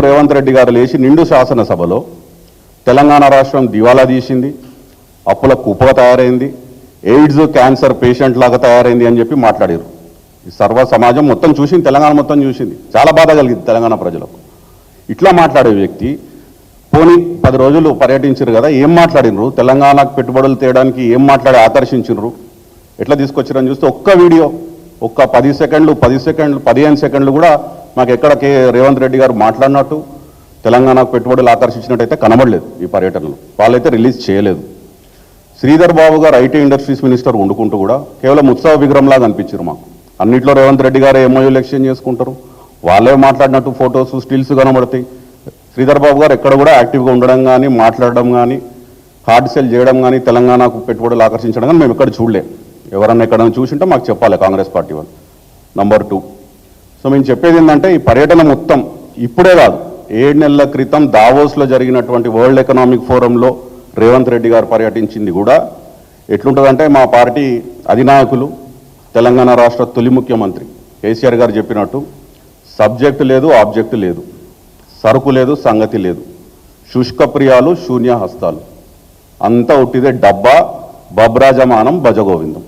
రేవంత్ రెడ్డి గారు లేచి నిండు శాసనసభలో తెలంగాణ రాష్ట్రం దివాలా తీసింది, అప్పుల కుప్పగా తయారైంది, ఎయిడ్స్ క్యాన్సర్ పేషెంట్ లాగా తయారైంది అని చెప్పి మాట్లాడారు. ఈ సర్వ సమాజం మొత్తం చూసింది, తెలంగాణ మొత్తం చూసింది. చాలా బాధ కలిగింది తెలంగాణ ప్రజలకు. ఇట్లా మాట్లాడే వ్యక్తి పోనీ 10 రోజులు పర్యటించారు కదా, ఏం మాట్లాడినరు? తెలంగాణకు పెట్టుబడులు తేయడానికి ఏం మాట్లాడి ఆకర్షించినరు? ఎట్లా తీసుకొచ్చారని చూస్తే ఒక్క వీడియో, ఒక్క 10 సెకండ్లు 15 సెకండ్లు కూడా మాకు ఎక్కడ రేవంత్ రెడ్డి గారు మాట్లాడినట్టు, తెలంగాణకు పెట్టుబడులు ఆకర్షించినట్టయితే కనబడలేదు. ఈ పర్యటనలో వాళ్ళైతే రిలీజ్ చేయలేదు. శ్రీధర్ బాబు గారు ఐటీ ఇండస్ట్రీస్ మినిస్టర్ వండుకుంటూ కూడా కేవలం ఉత్సవ విగ్రహంలాగా అనిపించారు మాకు. అన్నింటిలో రేవంత్ రెడ్డి గారు ఎంఓయూలు ఎక్స్చేంజ్ చేసుకుంటారు, వాళ్ళే మాట్లాడినట్టు ఫొటోస్ స్టిల్స్ కనబడతాయి. శ్రీధర్ బాబు గారు ఎక్కడ కూడా యాక్టివ్గా ఉండడం కానీ, మాట్లాడడం కానీ, హార్డ్ సెల్ చేయడం కానీ, తెలంగాణకు పెట్టుబడులు ఆకర్షించడం కానీ మేము ఎక్కడ చూడలే. ఎవరన్నా ఎక్కడైనా చూసింటే మాకు చెప్పాలి కాంగ్రెస్ పార్టీ వాళ్ళు. నంబర్ 2, సో మేము చెప్పేది ఏంటంటే ఈ పర్యటన మొత్తం ఇప్పుడే కాదు, 7 నెలల క్రితం దావోస్లో జరిగినటువంటి వరల్డ్ ఎకనామిక్ ఫోరంలో రేవంత్ రెడ్డి గారు పర్యటించింది కూడా ఎట్లుంటుందంటే, మా పార్టీ అధినాయకులు తెలంగాణ రాష్ట్ర తొలి ముఖ్యమంత్రి కేసీఆర్ గారు చెప్పినట్టు సబ్జెక్టు లేదు, ఆబ్జెక్టు లేదు, సరుకు లేదు, సంగతి లేదు, శుష్క ప్రియాలు శూన్య హస్తాలు, అంతా ఉట్టిదే డబ్బా బబ్రాజమానం భజగోవిందం.